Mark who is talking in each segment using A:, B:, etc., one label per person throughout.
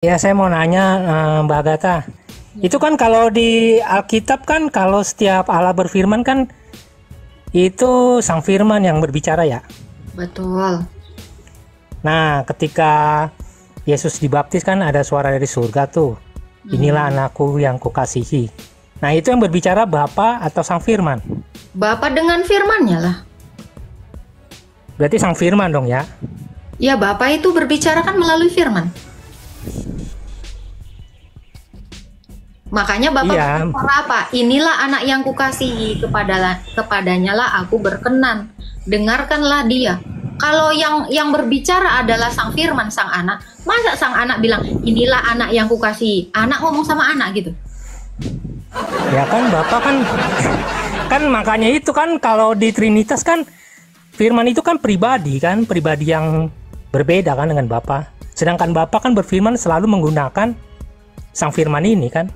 A: Ya, saya mau nanya, Mbak Agatha. Itu kan kalau di Alkitab kan kalau setiap Allah berfirman kan itu Sang Firman yang berbicara ya.
B: Betul.
A: Nah, ketika Yesus dibaptis kan ada suara dari surga tuh. Inilah anakku yang kukasihi. Nah, itu yang berbicara Bapa atau Sang Firman?
B: Bapa dengan firman-Nya lah.
A: Berarti Sang Firman dong ya.
B: Ya, Bapa itu berbicara kan melalui firman. Makanya Bapak
A: Iya.
B: berbicara apa? Inilah anak yang kukasihi, kepadanya lah aku berkenan. Dengarkanlah dia. Kalau yang berbicara adalah Sang Firman, Sang Anak, masa Sang Anak bilang inilah anak yang kukasihi? Anak ngomong sama anak gitu.
A: Ya kan Bapak kan kan makanya itu kan kalau di Trinitas kan Firman itu kan pribadi yang berbeda kan dengan Bapa. Sedangkan Bapa kan berfirman selalu menggunakan Sang Firman ini kan.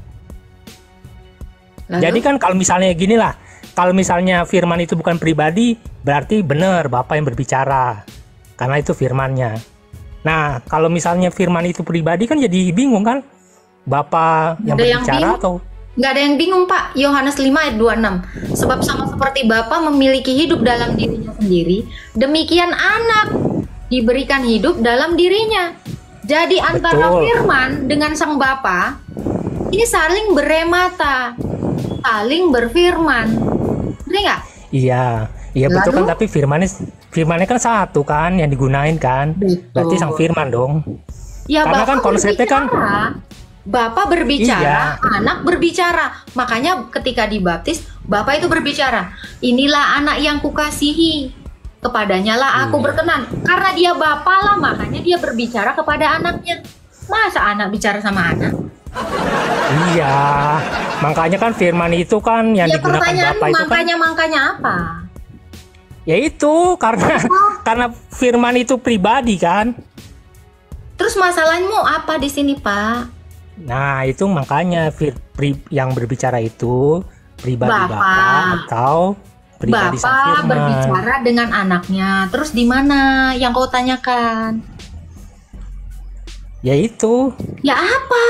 B: Lalu?
A: Jadi kan kalau misalnya gini lah, kalau misalnya firman itu bukan pribadi, berarti benar Bapak yang berbicara, karena itu firmannya. Nah, kalau misalnya firman itu pribadi kan jadi bingung kan, Bapak yang berbicara atau...
B: Nggak ada yang bingung Pak. Yohanes 5 ayat 26. Sebab sama seperti Bapa memiliki hidup dalam dirinya sendiri, demikian anak diberikan hidup dalam dirinya. Jadi antara
A: Betul.
B: firman dengan sang Bapa ini saling beremata, saling berfirman. Bener nggak?
A: Iya, iya betul kan, tapi firmannya kan satu kan yang digunain kan.
B: Betul.
A: Berarti Sang Firman dong.
B: Ya,
A: Karena kan konsepnya kan
B: Bapak berbicara,
A: Iya.
B: anak berbicara. Makanya ketika dibaptis, Bapak itu berbicara. Inilah anak yang kukasihi, kepadanya lah aku berkenan. Karena dia Bapak lah, makanya dia berbicara kepada anaknya. Masa anak bicara sama anak?
A: Iya, makanya kan firman itu kan yang
B: Ya
A: digunakan
B: pertanyaan
A: Bapak itu kan
B: makanya apa?
A: ya itu karena firman itu pribadi kan.
B: Terus masalahmu apa di sini Pak?
A: Nah, itu makanya yang berbicara itu pribadi
B: Bapak.
A: Bapak atau pribadi Sang
B: Bapak
A: Firman.
B: berbicara dengan anaknya. Terus di mana yang kau tanyakan?
A: Ya itu.
B: Ya apa?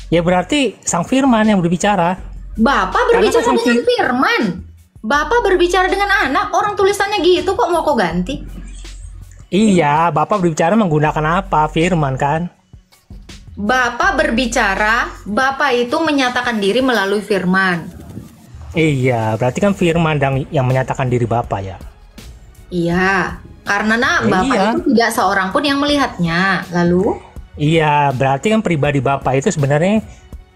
A: Ya berarti Sang Firman yang berbicara.
B: Bapak
A: Karena
B: berbicara
A: kan
B: dengan firman. Bapak berbicara dengan anak. Orang tulisannya gitu kok mau kau ganti?
A: Iya, Bapak berbicara menggunakan apa? Firman kan?
B: Bapak berbicara, Bapak itu menyatakan diri melalui firman.
A: Iya, berarti kan firman yang menyatakan diri Bapak ya.
B: Iya, karena
A: Ya,
B: Bapak
A: iya.
B: itu tidak seorang pun yang melihatnya. Lalu?
A: Iya, berarti kan pribadi Bapak itu sebenarnya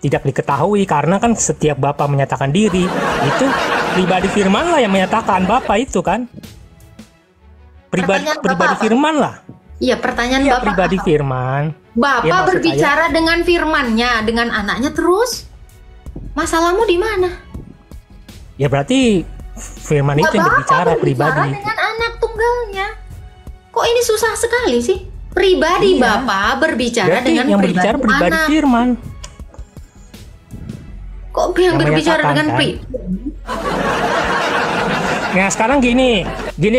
A: tidak diketahui karena kan setiap Bapak menyatakan diri, itu pribadi firman lah yang menyatakan Bapak itu kan. Pribadi
B: Pertanyaan Bapak apa?
A: firman lah.
B: Iya, pertanyaan
A: Iya,
B: Bapak
A: pribadi
B: apa?
A: firman.
B: Bapak
A: Ya, maksud
B: berbicara dengan firmannya, dengan anaknya terus? Masalahmu di mana?
A: Ya berarti firman itu yang berbicara pribadi.
B: dengan anak tunggalnya. Kok ini susah sekali sih? Pribadi
A: Iya.
B: Bapak berbicara
A: Berarti
B: dengan
A: yang berbicara pribadi
B: anak.
A: firman.
B: Kok yang berbicara
A: menyatakan,
B: dengan
A: kan? Nah sekarang gini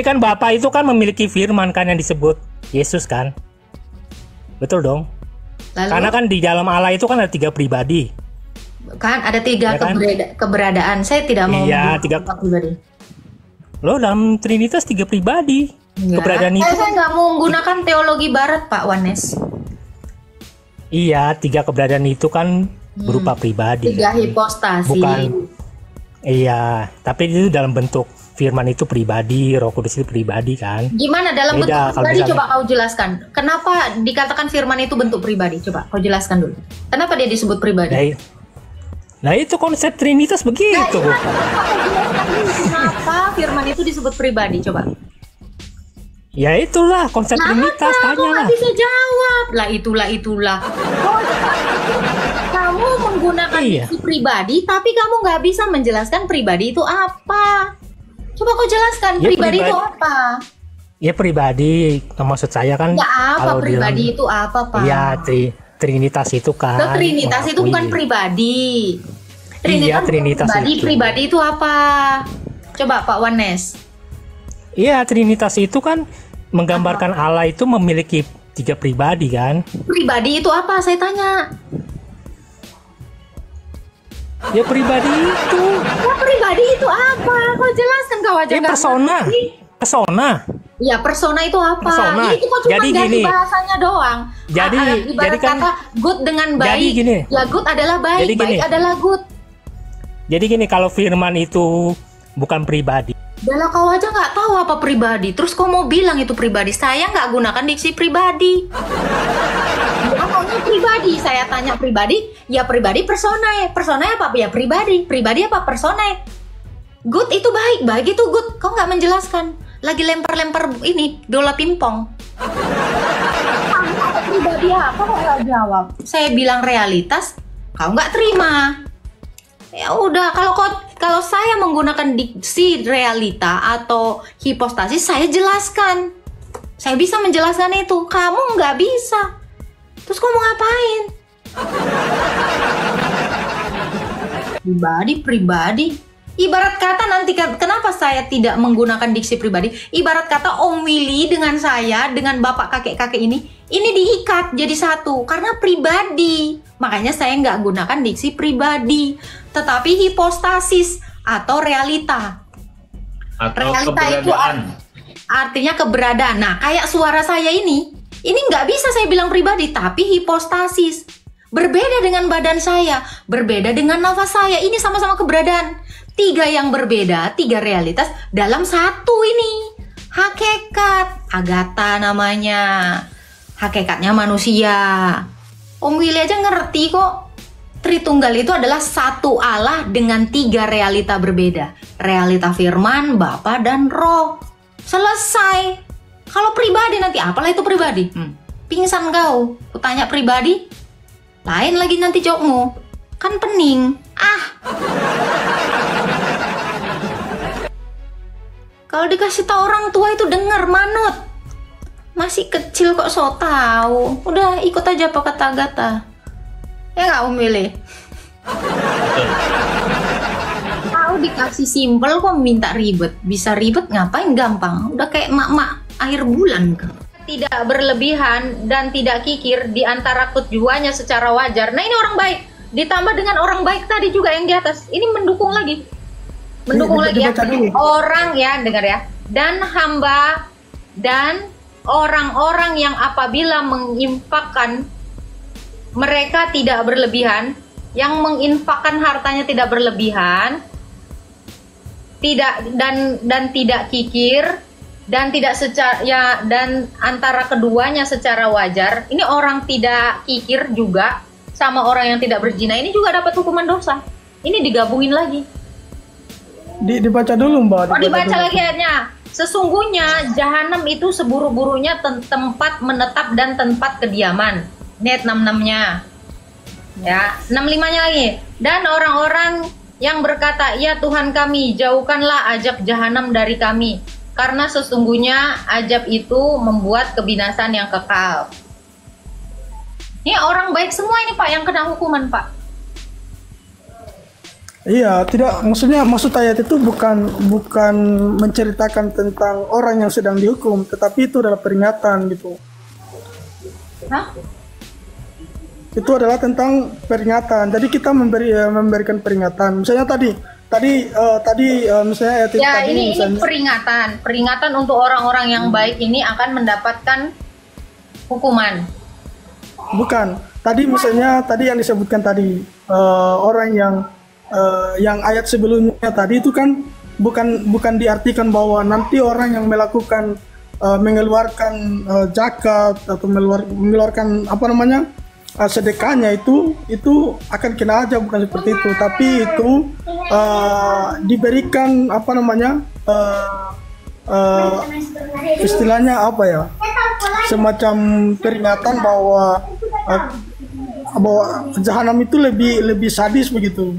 A: kan Bapak itu kan memiliki firman kan yang disebut Yesus kan. Betul dong.
B: Lalu
A: Karena kan di dalam Allah itu kan ada 3 pribadi.
B: kan ada 3
A: Ya kan?
B: keberadaan. Saya tidak mau
A: Iya,
B: menggunakan
A: 3.
B: Bapak pribadi.
A: Loh, dalam Trinitas 3 pribadi.
B: Enggak.
A: Keberadaan itu
B: Saya nggak mau menggunakan teologi Barat, Pak Wanes.
A: iya, 3 keberadaan itu kan berupa pribadi.
B: 3 hipostasi.
A: Bukan. Iya, tapi itu dalam bentuk firman itu pribadi, Roh Kudus itu pribadi kan.
B: Gimana dalam
A: Beda
B: bentuk
A: kalau
B: pribadi?
A: misalnya-
B: Coba kau jelaskan. Kenapa dikatakan firman itu bentuk pribadi? Coba kau jelaskan dulu. Kenapa dia disebut pribadi?
A: Nah itu konsep Trinitas begitu. Bu.
B: Kenapa firman itu disebut pribadi? Coba.
A: Ya itulah konsep Trinitas,
B: Kamu
A: tanya lah.
B: nggak bisa jawab. Itulah. Kamu menggunakan
A: Iya.
B: isu pribadi, tapi kamu nggak bisa menjelaskan pribadi itu apa. Coba kau jelaskan
A: Ya,
B: pribadi itu
A: pribadi.
B: apa.
A: Ya pribadi, maksud saya kan.
B: Ya apa
A: kalau
B: pribadi
A: dalam-
B: itu apa, Pak?
A: Iya, Trinitas itu kan.
B: Ke Trinitas itu bukan
A: mengakui.
B: pribadi.
A: Iya, Trinitas itu.
B: Pribadi itu apa? Coba Pak Wanes.
A: Iya, Trinitas itu kan menggambarkan Allah itu memiliki tiga pribadi kan?
B: Pribadi itu apa? Saya tanya.
A: Ya pribadi itu.
B: Ya pribadi itu apa? Kau jelaskan kau aja.
A: Ya persona. Persona.
B: Ya persona itu apa?
A: Persona.
B: Itu kok cuma
A: Jadi
B: ganti
A: gini.
B: bahasanya doang.
A: Jadi kan
B: kata good dengan baik.
A: Jadi gini.
B: Ya good adalah baik,
A: Jadi gini.
B: baik adalah good.
A: Jadi gini, kalau firman itu bukan pribadi.
B: Udah kau aja nggak tahu apa pribadi. Terus kau mau bilang itu pribadi? Saya nggak gunakan diksi pribadi. Ya, maunya pribadi. Saya tanya pribadi, ya pribadi personae. Personae apa? Ya pribadi. Pribadi apa? Personae. Good itu baik, baik itu good. Kau nggak menjelaskan. Lagi lempar-lempar ini bola pingpong. Pribadi apa? Kau nggak jawab. Saya bilang realitas, kau nggak terima. Ya udah, kalau saya menggunakan diksi realita atau hipostasis, saya jelaskan. Saya bisa menjelaskan itu. Kamu nggak bisa. Terus kamu ngapain? Pribadi. Ibarat kata nanti, kenapa saya tidak menggunakan diksi pribadi? Ibarat kata Om Willy dengan saya, dengan bapak kakek-kakek ini diikat jadi satu. Karena pribadi. Makanya saya nggak gunakan diksi pribadi. Tetapi hipostasis atau realita.
C: Atau
B: realita itu
C: keberadaan.
B: artinya keberadaan. Nah, kayak suara saya ini nggak bisa saya bilang pribadi, tapi hipostasis. Berbeda dengan badan saya, berbeda dengan nafas saya. Ini sama-sama keberadaan. Tiga yang berbeda, tiga realitas dalam satu ini. Hakikat, Agatha namanya. Hakikatnya manusia. Om Willy aja ngerti kok. Tritunggal itu adalah satu Allah dengan tiga realita berbeda. Realita firman, Bapa, dan Roh. Selesai. Kalau pribadi nanti, apalah itu pribadi? Pingsan kau. Kutanya pribadi, lain lagi nanti jawabmu. Kan pening. Kalau dikasih tahu orang tua itu dengar, manut. Masih kecil kok so tahu. Udah ikut aja apa kata Agatha. Ya nggak Om Willy? Tahu dikasih simpel kok minta ribet. Bisa ribet ngapain, gampang. Udah kayak mak-mak akhir bulan. Tidak berlebihan dan tidak kikir di antara keduanya secara wajar. Nah ini orang baik. Ditambah dengan orang baik tadi juga yang di atas. Ini mendukung lagi. Mendukung lagi ya. Orang ya, dengar ya. Dan hamba dan orang-orang yang apabila menginfakkan mereka tidak berlebihan, yang menginfakkan hartanya tidak berlebihan, tidak dan tidak kikir, dan tidak dan antara keduanya secara wajar. Ini orang tidak kikir juga sama orang yang tidak berzina ini juga dapat hukuman dosa. Ini digabungin lagi.
D: Dibaca dulu Mbak.
B: Dibaca lagi ayatnya. Sesungguhnya jahanam itu seburu-burunya tempat menetap dan tempat kediaman. Net 66-nya. Ya, 65-nya lagi. Dan orang-orang yang berkata, "Ya Tuhan kami, jauhkanlah azab jahanam dari kami, karena sesungguhnya azab itu membuat kebinasan yang kekal." Ini orang baik semua ini Pak yang kena hukuman Pak.
D: Iya, tidak, maksud ayat itu bukan menceritakan tentang orang yang sedang dihukum, tetapi itu adalah peringatan gitu.
B: Hah?
D: Itu adalah tentang peringatan. Jadi kita memberikan peringatan. Misalnya tadi misalnya ayat itu
B: ya,
D: tadi
B: ini
D: misalnya,
B: peringatan untuk orang-orang yang baik ini akan mendapatkan hukuman.
D: bukan. Tadi misalnya tadi yang disebutkan tadi orang yang ayat sebelumnya tadi itu kan bukan diartikan bahwa nanti orang yang melakukan mengeluarkan zakat atau mengeluarkan apa namanya sedekahnya itu akan kena aja, bukan seperti itu, tapi itu diberikan apa namanya istilahnya apa ya, semacam peringatan bahwa jahanam itu lebih sadis begitu.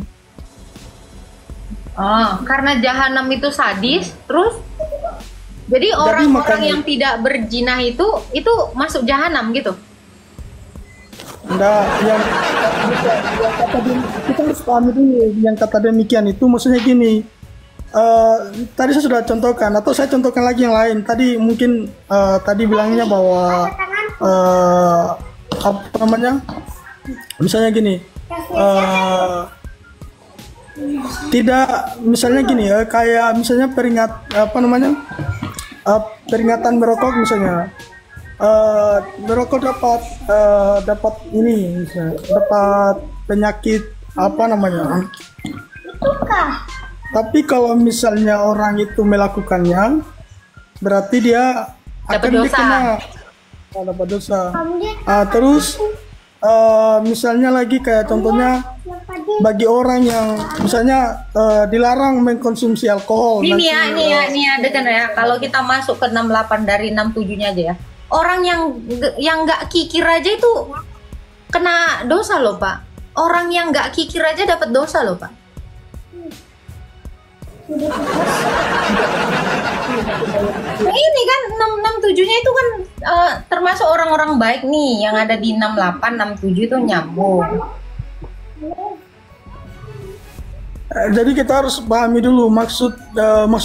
B: Oh, karena jahanam itu sadis, terus jadi orang-orang yang tidak berzina itu masuk jahanam gitu.
D: Enggak, yang kita harus pahami dulu yang kata demikian itu maksudnya gini. Tadi saya sudah contohkan atau saya contohkan lagi yang lain. Tadi mungkin tadi bilangnya bahwa apa namanya, misalnya gini, tidak, misalnya gini ya, kayak misalnya peringatan merokok misalnya, merokok dapat ini, misalnya, dapat penyakit apa namanya. Tapi kalau misalnya orang itu melakukannya, berarti dia
B: Dapat
D: akan
B: dosa.
D: dikena, dapat dosa. Terus misalnya lagi kayak contohnya bagi orang yang misalnya dilarang mengkonsumsi alkohol.
B: Ini
D: nanti,
B: nih ya, dengar ya. Kalau kita masuk ke 68 dari 67-nya aja ya. Orang yang nggak kikir aja itu kena dosa loh, Pak. Orang yang nggak kikir aja dapat dosa loh, Pak. Nah, ini kan 667-nya itu kan termasuk orang-orang baik nih, yang ada di 68, 67 itu nyambung.
D: Jadi kita harus pahami dulu maksud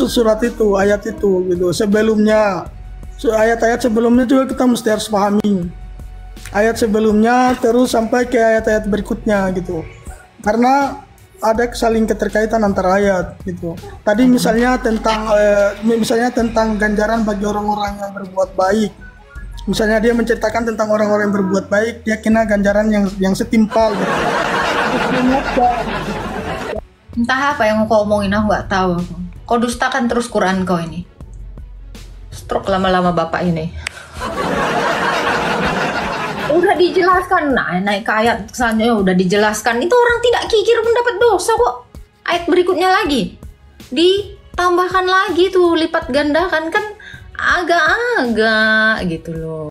D: surat itu, ayat itu gitu. Sebelumnya, ayat-ayat sebelumnya juga kita mesti harus pahami. Ayat sebelumnya terus sampai ke ayat-ayat berikutnya gitu. Karena ada saling keterkaitan antara ayat gitu. Tadi misalnya tentang ganjaran bagi orang-orang yang berbuat baik. Misalnya dia menceritakan tentang orang-orang yang berbuat baik, dia kena ganjaran yang setimpal gitu.
B: Entah apa yang kau omongin, aku nggak tahu. Kau dustakan terus Quran kau ini. Stroke lama-lama bapak ini. Udah dijelaskan, naik ke ayat selanjutnya udah dijelaskan. Itu orang tidak kikir pun dapat dosa kok. Ayat berikutnya lagi ditambahkan lagi tuh, lipat gandakan, kan agak-agak gitu loh.